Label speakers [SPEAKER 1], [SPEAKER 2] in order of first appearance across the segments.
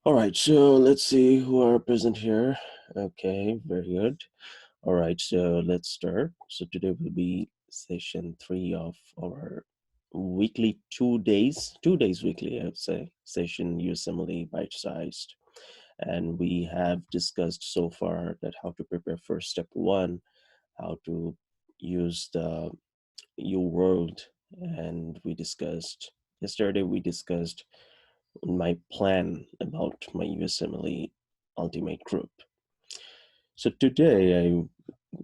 [SPEAKER 1] All right, so let's see who are present here. Okay, very good. All right, so let's start. So today will be session 3 of our weekly 2 days weekly, I would say, session USMLE Bite-Sized. And we have discussed so far that how to prepare for step 1, how to use the U world, and yesterday we discussed my plan about my USMLE Ultimate Group. So today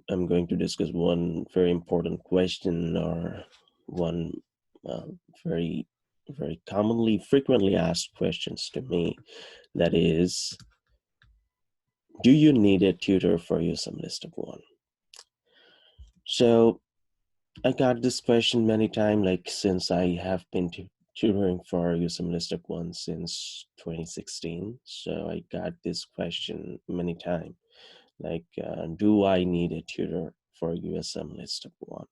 [SPEAKER 1] I'm going to discuss one very important question, or one uh, very, very frequently asked questions to me. That is, do you need a tutor for USMLE Step 1? So I got this question many times, like since I have been tutoring for USMLE Step 1 since 2016. So I got this question many times, like, do I need a tutor for USMLE Step 1?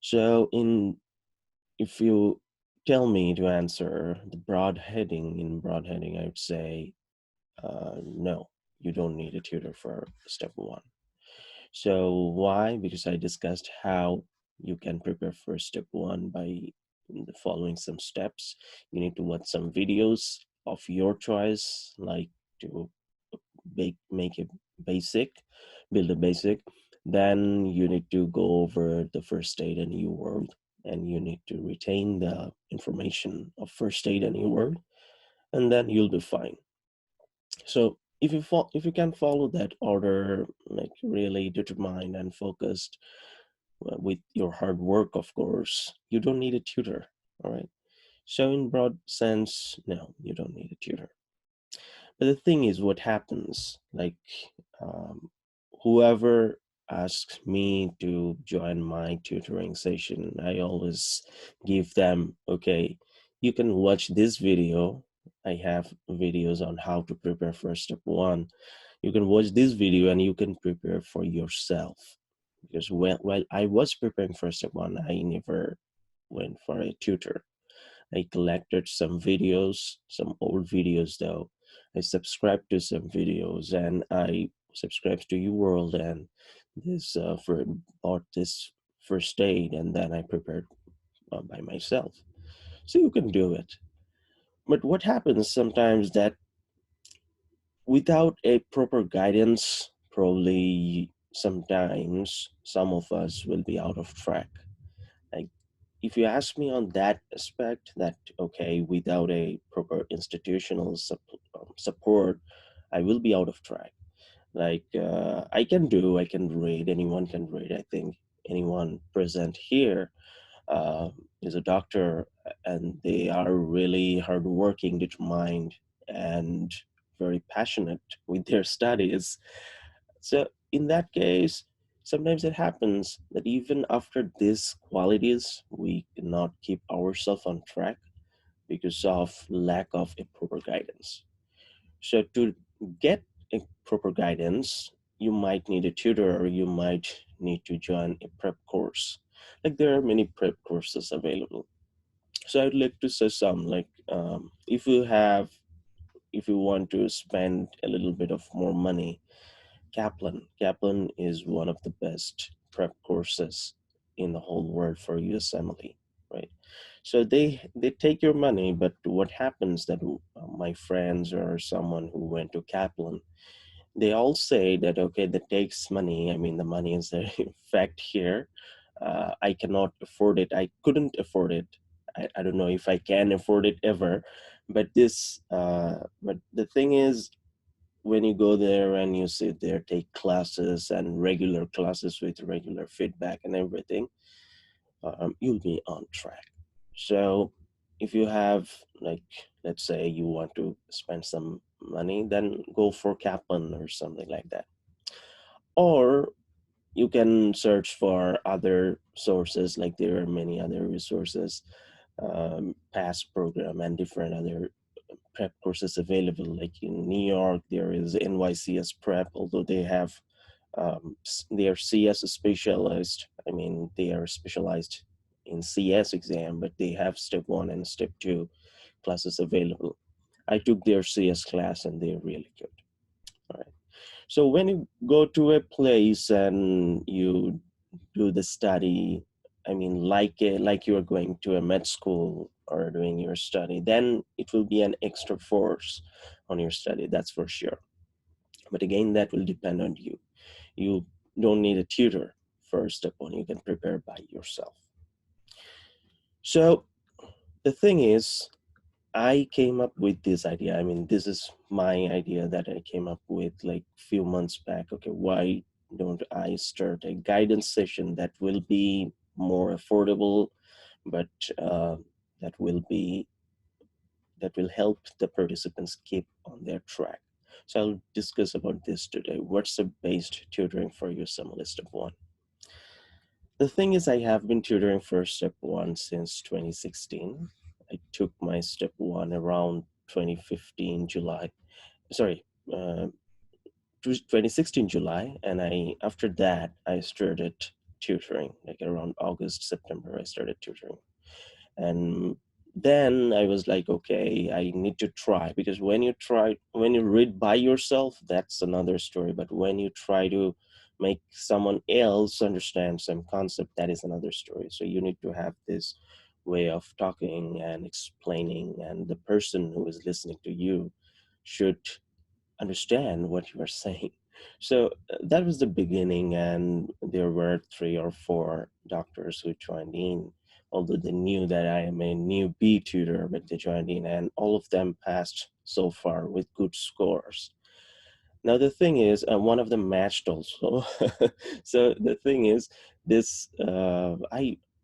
[SPEAKER 1] So if you tell me to answer the broad heading, I would say, no, you don't need a tutor for Step 1. So why? Because I discussed how you can prepare for step 1 by following some steps. You need to watch some videos of your choice, like to make a basic, build a basic. Then you need to go over the first aid and new world, and you need to retain the information of first aid and new world, and then you'll be fine. So if you can follow that order, like really determined and focused, with your hard work, of course, you don't need a tutor. All right. So in broad sense, no, you don't need a tutor. But the thing is, what happens, like, um, whoever asks me to join my tutoring session, I always give them, okay, you can watch this video. I have videos on how to prepare for step 1. You can watch this video and you can prepare for yourself. Because while I was preparing for step 1, I never went for a tutor. I collected some videos, some old videos though. I subscribed to some videos, and I subscribed to UWorld and this for bought this first aid, and then I prepared by myself. So you can do it. But what happens sometimes that without a proper guidance, probably sometimes some of us will be out of track. Like, if you ask me on that aspect, that okay, without a proper institutional support, I will be out of track. Like, I can read, anyone can read. I think anyone present here uh, is a doctor, and they are really hardworking, determined, and very passionate with their studies. So in that case, sometimes it happens that even after these qualities, we cannot keep ourselves on track because of lack of a proper guidance. So to get a proper guidance, you might need a tutor, or you might need to join a prep course. Like, there are many prep courses available. So I'd like to say some, like, if you want to spend a little bit of more money, Kaplan is one of the best prep courses in the whole world for USMLE, right? So they take your money, but what happens that my friends or someone who went to Kaplan, they all say that okay, that takes money. I mean, the money is the fact here. I cannot afford it. I couldn't afford it. I don't know if I can afford it ever. But the thing is, when you go there and you sit there, take classes and regular classes with regular feedback and everything, you'll be on track. So if you have, like, let's say you want to spend some money, then go for Kaplan or something like that. Or you can search for other sources, like there are many other resources, past program and different other prep courses available. Like in New York, there is NYCS prep, although they have they are CS specialized. I mean, they are specialized in CS exam, but they have step 1 and step 2 classes available. I took their CS class and they're really good. All right. So when you go to a place and you do the study, I mean, like you are going to a med school or doing your study, then it will be an extra force on your study, that's for sure. But again, that will depend on you. You don't need a tutor for step one. You can prepare by yourself. So the thing is, I came up with this idea. I mean, this is my idea that I came up with like few months back. Okay, why don't I start a guidance session that will be more affordable, but uh, that will be that will help the participants keep on their track. So I'll discuss about this today. What's the based tutoring for USMLE Step 1? The thing is, I have been tutoring for Step 1 since 2016. I took my Step 1 around 2015 July. Sorry, uh, 2016 July, and after that I started tutoring. Like around August, September, I started tutoring. And then I was like, okay, I need to try, because when you read by yourself, that's another story. But when you try to make someone else understand some concept, that is another story. So you need to have this way of talking and explaining, and the person who is listening to you should understand what you are saying. So that was the beginning, and there were 3 or 4 doctors who joined in, although they knew that I am a newbie tutor, but they joined in, and all of them passed so far with good scores. Now the thing is, one of them matched also. So the thing is, this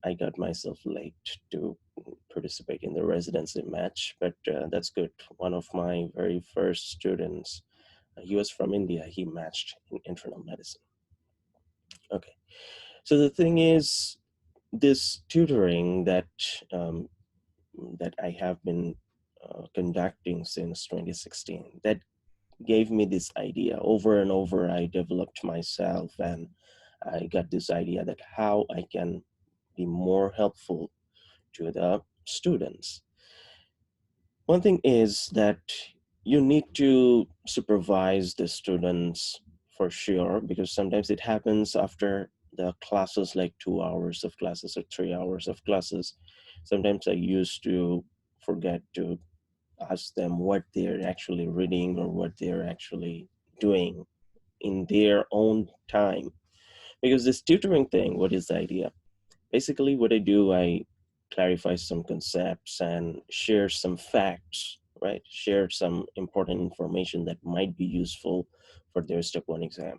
[SPEAKER 1] I got myself late to participate in the residency match, but that's good. One of my very first students, he was from India. He matched in internal medicine. Okay. So the thing is, this tutoring um, that I have been conducting since 2016, that gave me this idea. Over and over, I developed myself, and I got this idea that how I can be more helpful to the students. One thing is that you need to supervise the students for sure, because sometimes it happens after the classes, like 2 hours of classes or 3 hours of classes. Sometimes I used to forget to ask them what they're actually reading or what they're actually doing in their own time. Because this tutoring thing, what is the idea? Basically, what I do, I clarify some concepts and share some facts, right? Share some important information that might be useful for their step one exam.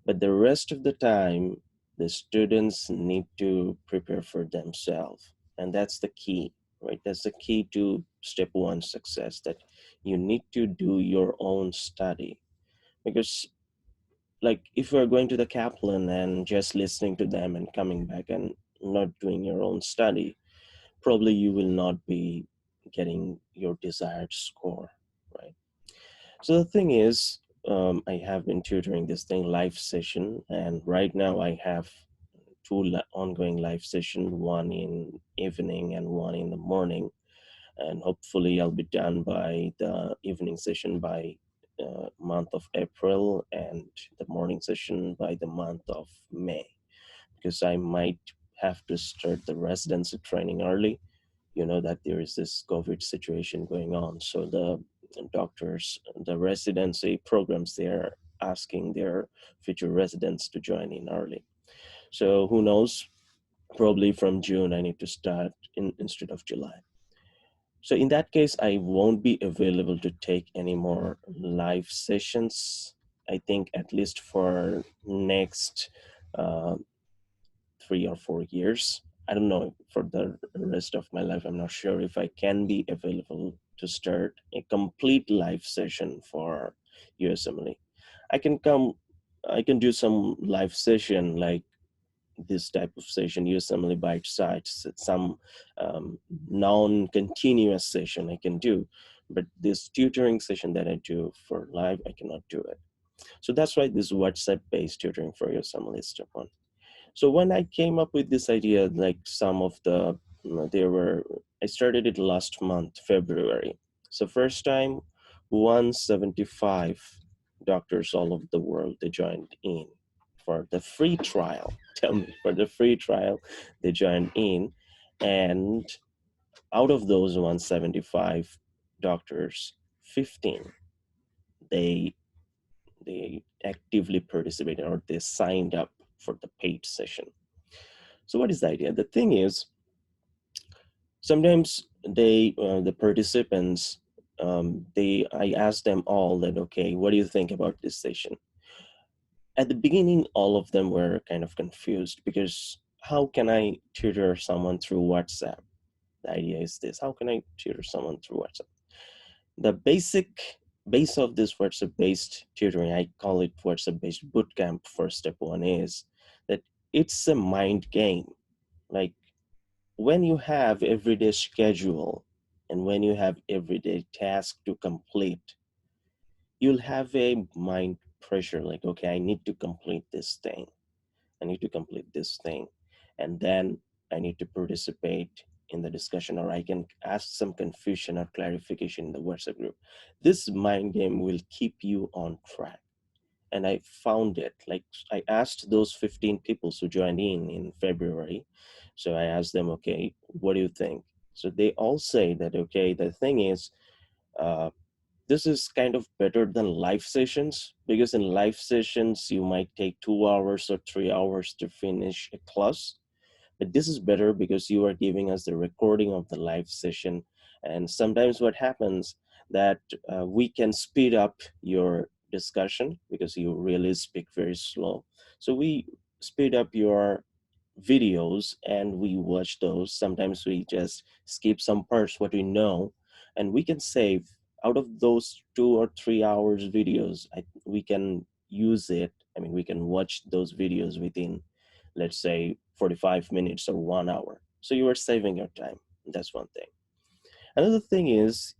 [SPEAKER 1] But the rest of the time, the students need to prepare for themselves. And that's the key, right? That's the key to step one success, that you need to do your own study. Because like if you're going to the Kaplan and just listening to them and coming back and not doing your own study, probably you will not be getting your desired score, right? So the thing is, I have been tutoring this thing live session, and right now I have two ongoing live session, one in evening and one in the morning, and hopefully I'll be done by the evening session by month of April, and the morning session by the month of May, because I might have to start the residency training early. You know that there is this COVID situation going on, so the doctors, the residency programs, they're asking their future residents to join in early. So who knows, probably from June I need to start instead of July. So in that case, I won't be available to take any more live sessions. I think at least for next uh, 3 or 4 years. I don't know for the rest of my life. I'm not sure if I can be available to start a complete live session for USMLE. I can come, I can do some live session like this type of session, USMLE Bite-Sized, some non-continuous session I can do, but this tutoring session that I do for live, I cannot do it. So that's why this WhatsApp-based tutoring for USMLE Step 1. So when I came up with this idea, like some of the, I started it last month, February. So first time, 175 doctors all over the world, they joined in for the free trial. Tell me, for the free trial, they joined in. And out of those 175 doctors, 15, they they actively participated or they signed up for the paid session. So what is the idea? The thing is, sometimes the participants, I asked them all that, okay, what do you think about this session? At the beginning, all of them were kind of confused because how can I tutor someone through WhatsApp? The idea is this: how can I tutor someone through WhatsApp? The base of this WhatsApp-based tutoring, I call it WhatsApp-based bootcamp for step one, is that it's a mind game. Like, when you have everyday schedule and when you have everyday task to complete, you'll have a mind pressure like, okay, I need to complete this thing. I need to complete this thing. And then I need to participate in the discussion, or I can ask some confusion or clarification in the WhatsApp group. This mind game will keep you on track. And I found it. Like, I asked those 15 people who joined in February. So I asked them, okay, what do you think? So they all say that, okay, the thing is, uh, this is kind of better than live sessions, because in live sessions, you might take 2 hours or 3 hours to finish a class. But this is better because you are giving us the recording of the live session. And sometimes what happens that we can speed up your discussion because you really speak very slow. So we speed up your videos and we watch those. Sometimes we just skip some parts what we know, and we can save out of those 2 or 3 hours videos. We can use it. I mean, we can watch those videos within, let's say, 45 minutes or 1 hour. So you are saving your time. That's one thing. Another thing is,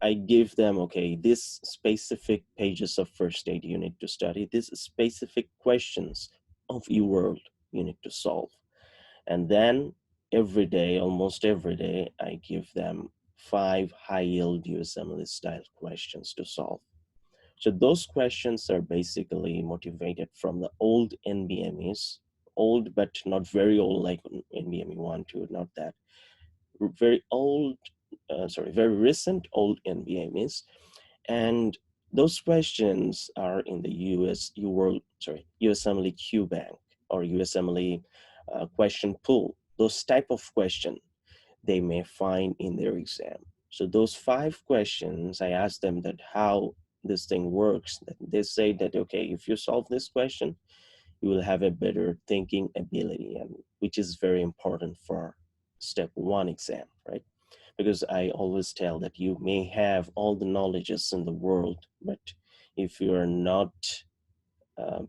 [SPEAKER 1] I give them, okay, these specific pages of first aid you need to study, these specific questions of your world you need to solve. And then every day, almost every day, I give them 5 high-yield USMLE style questions to solve. So those questions are basically motivated from the old NBMEs, old but not very old, like NBME 1, 2, not that. Very old, very recent old NBMEs. And those questions are in the USMLE Q Bank or USMLE question pool. Those type of question they may find in their exam. So those 5 questions, I asked them that how this thing works. They say that, okay, if you solve this question, you will have a better thinking ability, and which is very important for step 1 exam, right? Because I always tell that you may have all the knowledges in the world, but if you are not, um,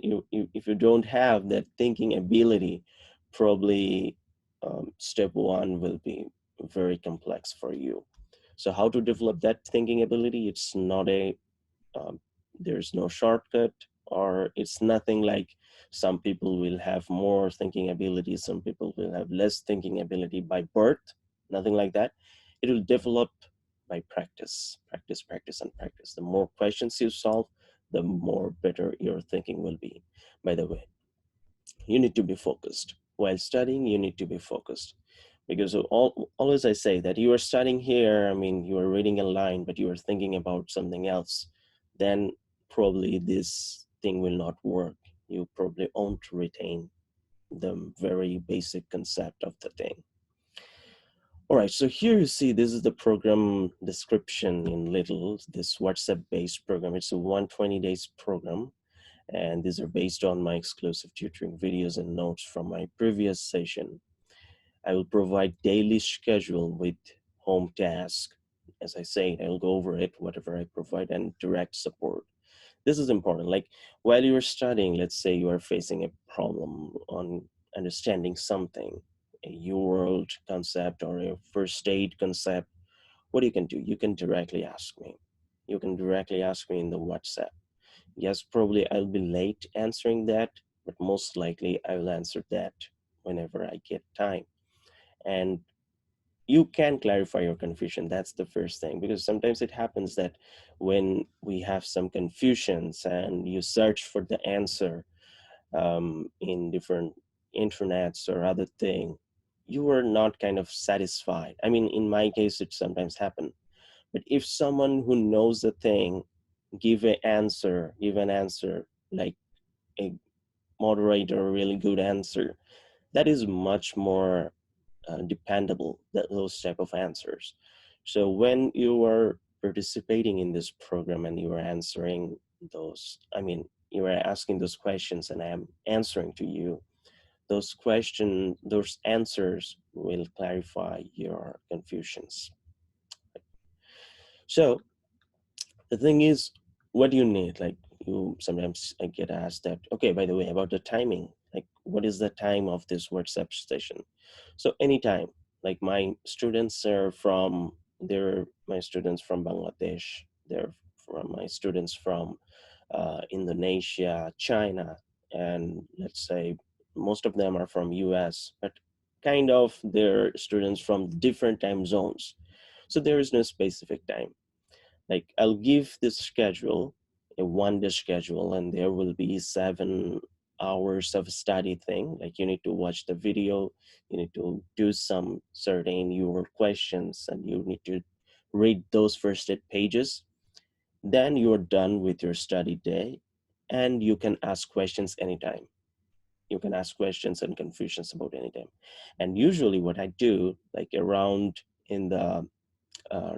[SPEAKER 1] if you don't have that thinking ability, probably step 1 will be very complex for you. So how to develop that thinking ability? It's not a um, there's no shortcut, or it's nothing like some people will have more thinking ability, some people will have less thinking ability by birth. Nothing like that. It will develop by practice, practice, practice, and practice. The more questions you solve, the more better your thinking will be. By the way, you need to be focused while studying. You need to be focused, because always I say that you are studying here, I mean, you are reading a line, but you are thinking about something else, then probably this thing will not work. You probably won't retain the very basic concept of the thing. All right, so here you see, this is the program description in little, this WhatsApp based program. It's a 120 days program, and these are based on my exclusive tutoring videos and notes from my previous session. I will provide daily schedule with home task. As I say, I'll go over it, whatever I provide, and direct support. This is important. Like, while you're studying, let's say you are facing a problem on understanding something, a UWorld concept or a first aid concept, what you can do, you can directly ask me. You can directly ask me in the WhatsApp. Yes, probably I'll be late answering that, but most likely I will answer that whenever I get time. And you can clarify your confusion. That's the first thing, because sometimes it happens that when we have some confusions and you search for the answer in different internets or other thing, you are not kind of satisfied. I mean, in my case, it sometimes happen. But if someone who knows the thing give an answer like a moderator, a really good answer, that is much more dependable, that those type of answers. So when you are participating in this program and you are answering those, I mean, you are asking those questions and I am answering to you, those questions, those answers will clarify your confusions. So the thing is, what do you need? Like, you sometimes I get asked that, okay, by the way, about the timing, like what is the time of this WhatsApp session? So anytime, like my students are from, they're my students from Bangladesh, they're from my students from Indonesia, China, and let's say most of them are from US, but kind of they're students from different time zones. So there is no specific time. Like I'll give this schedule, a 1 day schedule, and there will be 7 hours of study thing. Like you need to watch the video, you need to do some certain your questions, and you need to read those first 8 pages. Then you're done with your study day, and you can ask questions anytime. You can ask questions and confusions about anytime. And usually what I do, like around in the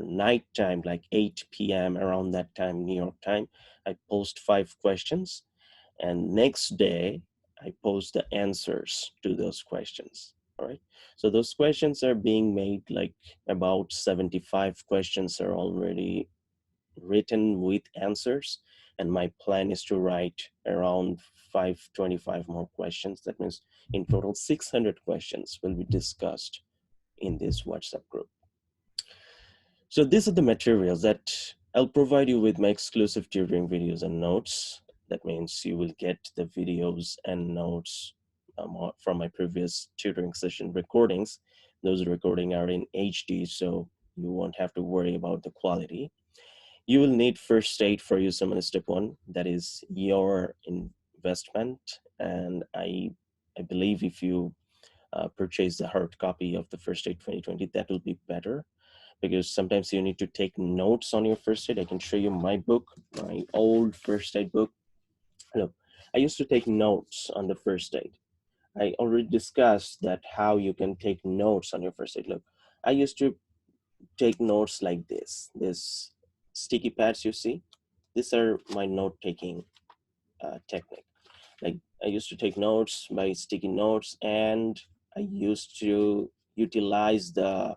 [SPEAKER 1] night time, like 8 p.m., around that time, New York time, I post 5 questions. And next day, I post the answers to those questions. All right. So those questions are being made, like about 75 questions are already written with answers. And my plan is to write around 525 more questions. That means in total, 600 questions will be discussed in this WhatsApp group. So these are the materials that I'll provide you with my exclusive tutoring videos and notes. That means you will get the videos and notes from my previous tutoring session recordings. Those recordings are in HD, so you won't have to worry about the quality. You will need first aid for USMLE Step 1. That is your investment. And I believe if you purchase the hard copy of the first aid 2020, that will be better, because sometimes you need to take notes on your first aid. I can show you my book, my old first aid book. Look, I used to take notes on the first aid. I already discussed that how you can take notes on your first aid. Look, I used to take notes like this sticky pads you see. These are my note taking technique. Like I used to take notes by sticky notes, and I used to utilize the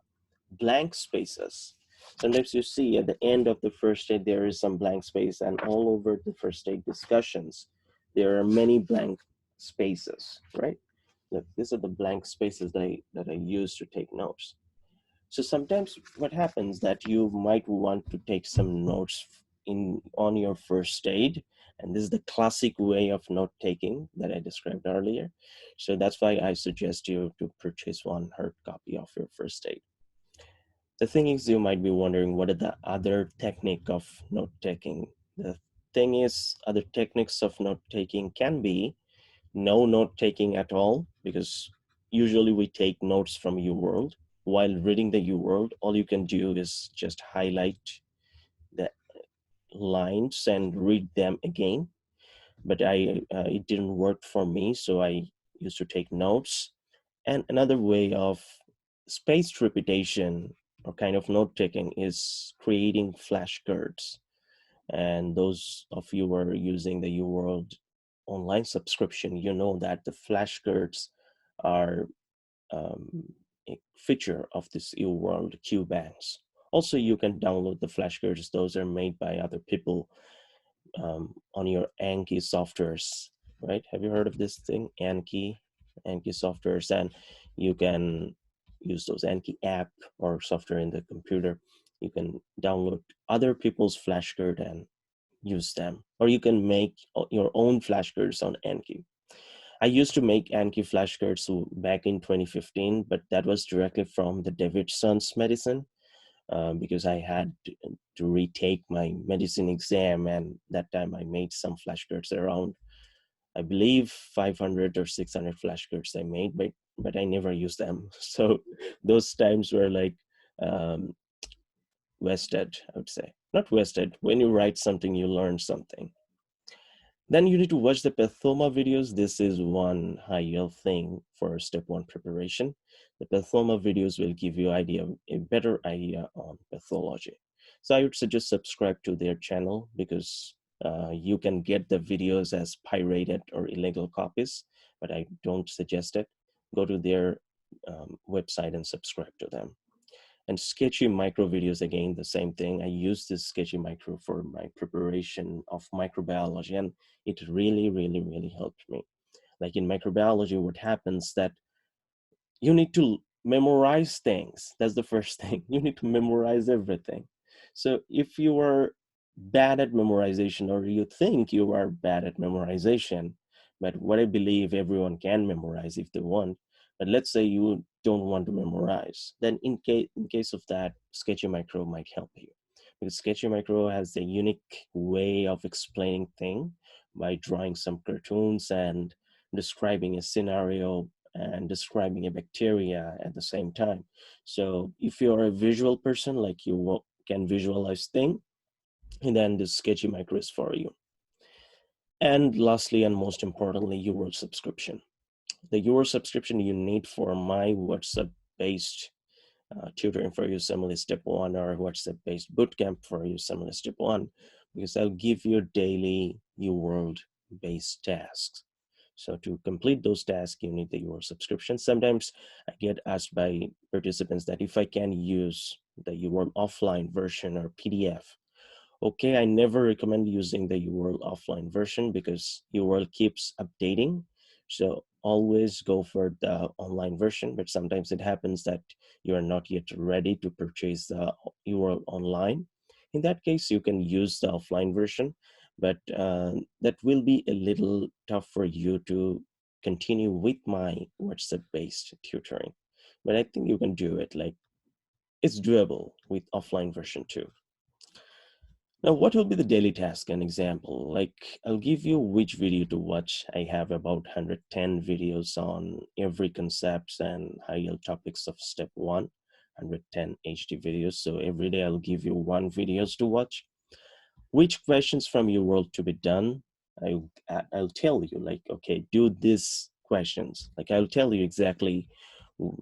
[SPEAKER 1] blank spaces. Sometimes you see at the end of the first aid, there is some blank space, and all over the first aid discussions, there are many blank spaces, right? Look, these are the blank spaces that I use to take notes. So sometimes what happens that you might want to take some notes on your first aid, and this is the classic way of note taking that I described earlier. So that's why I suggest you to purchase one hard copy of your first aid. The thing is, you might be wondering, what are the other technique of note taking? The thing is, other techniques of note taking can be no note taking at all, because usually we take notes from UWorld. While reading the UWorld, all you can do is just highlight the lines and read them again. But it didn't work for me, so I used to take notes. And another way of spaced repetition or kind of note taking is creating flashcards. And those of you who are using the UWorld online subscription, you know that the flashcards are a feature of this UWorld Q banks. Also, you can download the flashcards. Those are made by other people on your Anki softwares, right? Have you heard of this thing, Anki softwares? And you can use those Anki app or software in the computer. You can download other people's flashcard and use them, or you can make your own flashcards on Anki. I used to make Anki flashcards back in 2015, but that was directly from the Davidson's medicine, because I had to retake my medicine exam, and that time I made some flashcards around, I believe 500 or 600 flashcards I made, but I never used them. So those times were like wasted, I would say. Not wasted. When you write something, you learn something. Then you need to watch the pathoma videos. This is one high-yield thing for step one preparation. The pathoma videos will give you a better idea on pathology. So I would suggest subscribe to their channel, because you can get the videos as pirated or illegal copies, but I don't suggest it. Go to their website and subscribe to them. And sketchy micro videos, again, the same thing. I use this sketchy micro for my preparation of microbiology, and it really, really, really helped me. Like in microbiology, what happens that you need to memorize things. That's the first thing. You need to memorize everything. So if you are bad at memorization, or you think you are bad at memorization, but what I believe everyone can memorize if they want, but let's say you don't want to memorize, then in case of that, Sketchy Micro might help you, because Sketchy Micro has a unique way of explaining thing by drawing some cartoons and describing a scenario and describing a bacteria at the same time. So if you're a visual person, like you can visualize things, and then the Sketchy Micro is for you. And lastly, and most importantly, your subscription. The your subscription you need for my WhatsApp-based tutoring for USMLE Step 1, or WhatsApp-based bootcamp for USMLE Step 1, because I'll give you daily UWorld-based tasks. So to complete those tasks, you need the UWorld subscription. Sometimes I get asked by participants that if I can use the UWorld offline version or PDF. Okay, I never recommend using the UWorld offline version, because UWorld keeps updating. So always go for the online version, but sometimes it happens that you are not yet ready to purchase the UWorld online. In that case, you can use the offline version, but that will be a little tough for you to continue with my WhatsApp-based tutoring. But I think you can do it. Like, it's doable with offline version too. Now, what will be the daily task? An example, like I'll give you which video to watch. I have about 110 videos on every concepts and high-yield topics of step 1, 110 HD videos. So every day I'll give you one videos to watch. Which questions from UWorld to be done? I'll tell you, like, okay, do these questions. Like I'll tell you exactly,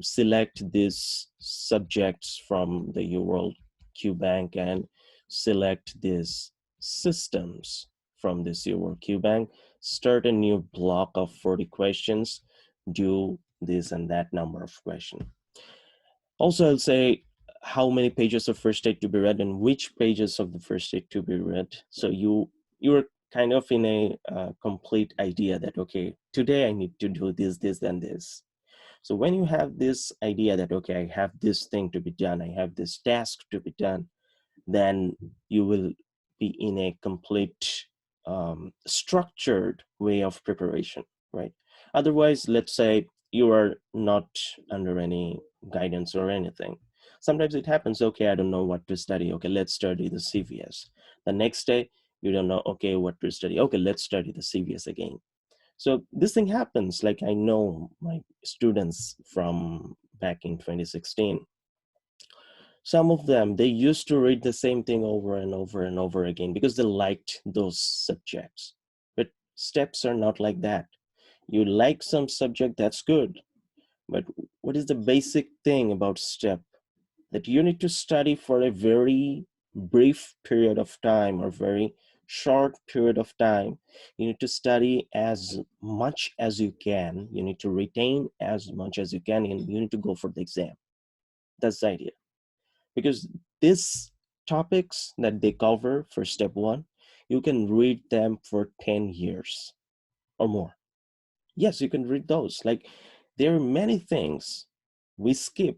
[SPEAKER 1] select these subjects from the UWorld QBank and select these systems from this UWorld QBank. Start a new block of 40 questions, do this and that number of questions. Also, I'll say how many pages of first aid to be read and which pages of the first aid to be read. So you're kind of in a complete idea that, okay, today I need to do this, this, and this. So when you have this idea that, okay, I have this thing to be done, I have this task to be done, then you will be in a complete structured way of preparation, right? Otherwise, let's say you are not under any guidance or anything. Sometimes it happens, okay, I don't know what to study. Okay, let's study the CVS. The next day, you don't know, okay, what to study. Okay, let's study the CVS again. So this thing happens. Like I know my students from back in 2016, some of them, they used to read the same thing over and over and over again because they liked those subjects. But steps are not like that. You like some subject, that's good. But what is the basic thing about step? That you need to study for a very brief period of time or very short period of time. You need to study as much as you can. You need to retain as much as you can, and you need to go for the exam. That's the idea. Because these topics that they cover for step 1, you can read them for 10 years or more. Yes, you can read those. Like, there are many things we skip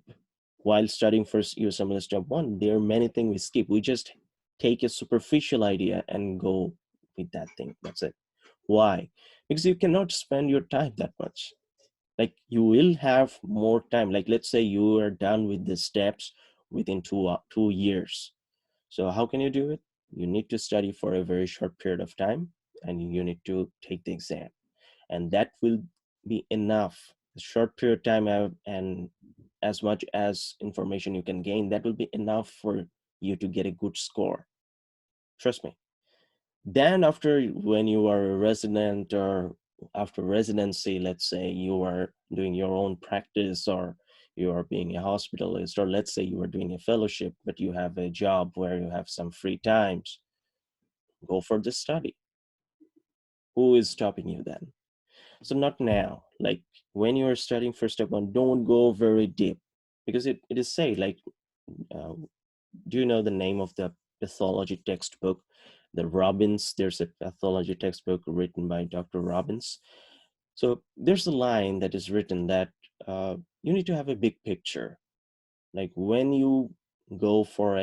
[SPEAKER 1] while studying for USMLE Step 1. There are many things we skip. We just take a superficial idea and go with that thing. That's it. Why? Because you cannot spend your time that much. Like you will have more time. Like let's say you are done with the steps within 2 years. So how can you do it? You need to study for a very short period of time, and you need to take the exam, and that will be enough. A short period of time and as much as information you can gain, that will be enough for you to get a good score. Trust me. Then after, when you are a resident, or after residency, let's say you are doing your own practice, or you are being a hospitalist, or let's say you are doing a fellowship but you have a job where you have some free times, go for the study. Who is stopping you then? So not now. Like when you are studying for step one, don't go very deep, because it is say like, uh, do you know the name of the pathology textbook? The Robbins, there's a pathology textbook written by Dr. Robbins. So there's a line that is written that you need to have a big picture. Like when you go for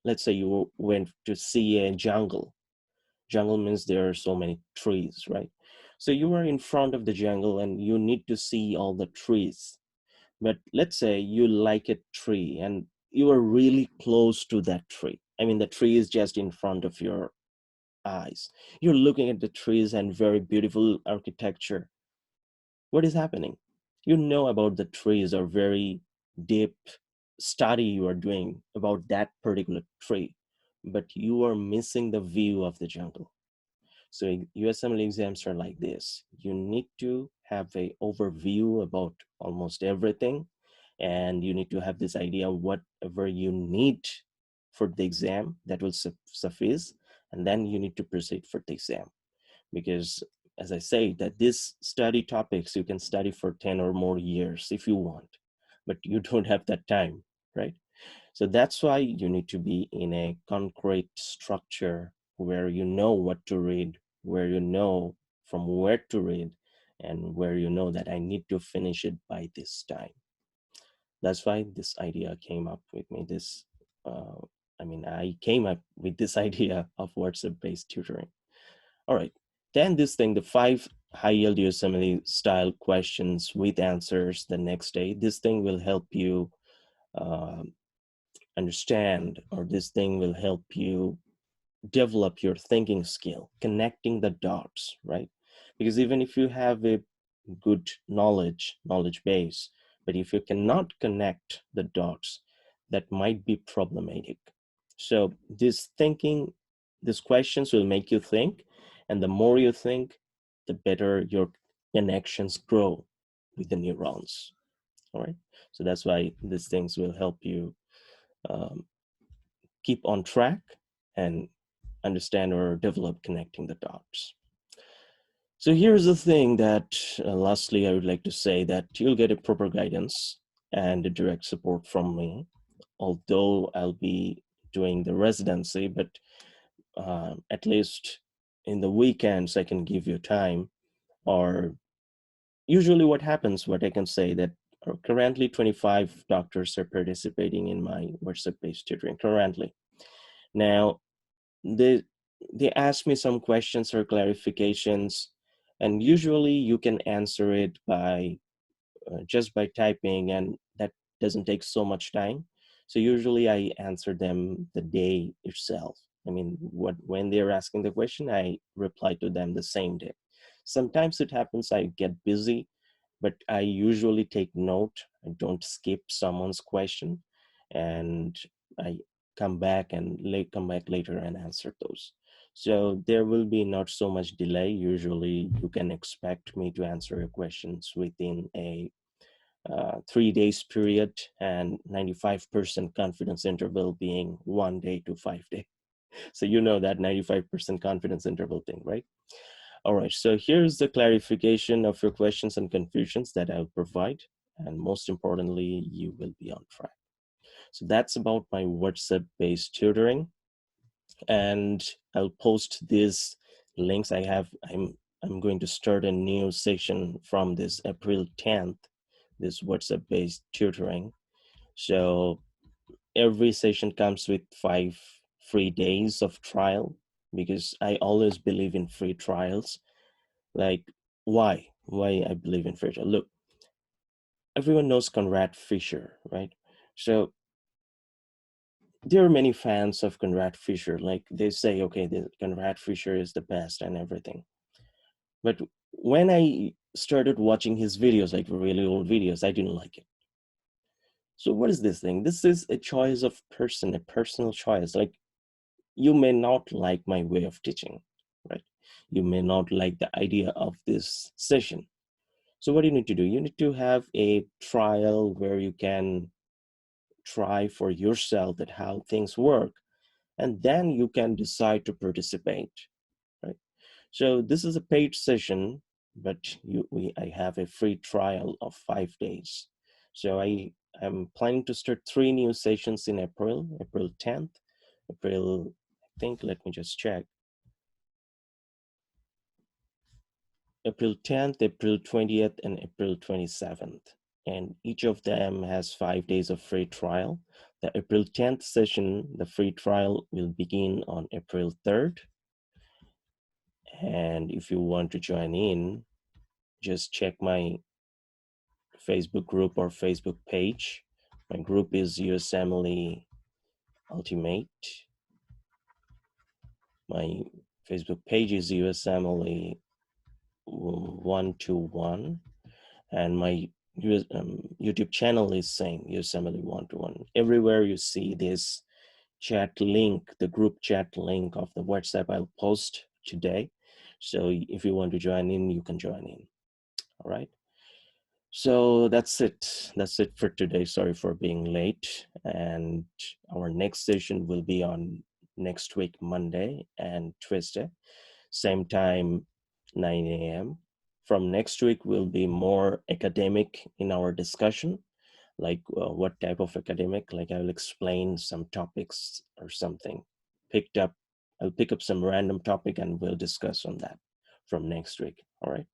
[SPEAKER 1] let's say you went to see a jungle. Jungle means there are so many trees, right? So you are in front of the jungle and you need to see all the trees. But let's say you like a tree and you are really close to that tree. I mean, the tree is just in front of your eyes. You're looking at the trees and very beautiful architecture. What is happening? You know about the trees, or very deep study you are doing about that particular tree, but you are missing the view of the jungle. So USMLE exams are like this. You need to have a overview about almost everything, and you need to have this idea of whatever you need for the exam that will suffice, and then you need to proceed for the exam. Because as I say, that these study topics you can study for 10 or more years if you want, but you don't have that time, right? So that's why you need to be in a concrete structure where you know what to read, where you know from where to read, and where you know that I need to finish it by this time. That's why this idea came up with me. Uh, I came up with this idea of WhatsApp-based tutoring. All right. Then this thing, the 5 high-yield USMLE style questions with answers the next day. This thing will help you uh, understand, or this thing will help you develop your thinking skill, connecting the dots, right? Because even if you have a good knowledge base, but if you cannot connect the dots, that might be problematic. So this thinking, these questions will make you think, and the more you think, the better your connections grow with the neurons. All right. So that's why these things will help you um, keep on track and understand or develop connecting the dots. So here's the thing that lastly I would like to say, that you'll get a proper guidance and a direct support from me, although I'll be doing the residency, but at least in the weekends I can give you time. Or usually what happens, what I can say, that currently 25 doctors are participating in my WhatsApp-based tutoring currently. Now, they they ask me some questions or clarifications, and usually you can answer it by just by typing, and that doesn't take so much time. So usually I answer them the day itself. I mean, when they're asking the question, I reply to them the same day. Sometimes it happens I get busy, but I usually take note. I don't skip someone's question, and I come back later and answer those. So there will be not so much delay. Usually you can expect me to answer your questions within a 3 days period, and 95% confidence interval being 1 day to 5 day. So you know that 95% confidence interval thing, right? All right, so here's the clarification of your questions and confusions that I'll provide. And most importantly, you will be on track. So that's about my WhatsApp-based tutoring. And I'll post these links. I'm going to start a new session from this April 10th, this WhatsApp-based tutoring. So every session comes with 5 free days of trial, because I always believe in free trials. Like, why I believe in free trial. Look, everyone knows Conrad Fisher, right? So there are many fans of Conrad Fisher. Like, they say, okay, the Conrad Fisher is the best and everything. But when I started watching his videos, like really old videos, I didn't like it. So what is this thing? This is a choice of person, a personal choice. Like, you may not like my way of teaching, right? You may not like the idea of this session. So what do you need to do? You need to have a trial where you can try for yourself that how things work, and then you can decide to participate, right? So this is a paid session, but I have a free trial of 5 days. So I'm planning to start 3 new sessions in April 10th, April, I think, let me just check. April 10th, April 20th, and April 27th. And each of them has 5 days of free trial. The April 10th session, the free trial will begin on April 3rd. And if you want to join in, just check my Facebook group or Facebook page. My group is USMLE Ultimate. My Facebook page is USMLE 121, and my YouTube channel is same, USMLE 121. Everywhere you see this chat link, the group chat link of the WhatsApp, I'll post today. So if you want to join in, you can join in. All right. So that's it. That's it for today. Sorry for being late. And our next session will be on next week, Monday and Tuesday, same time, 9 a.m. From next week, we'll be more academic in our discussion. Like, what type of academic? Like, I'll explain some topics or something. I'll pick up some random topic and we'll discuss on that from next week. All right.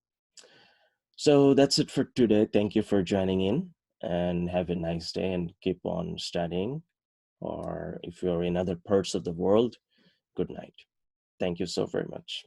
[SPEAKER 1] So that's it for today. Thank you for joining in, and have a nice day and keep on studying. Or if you're in other parts of the world, good night. Thank you so very much.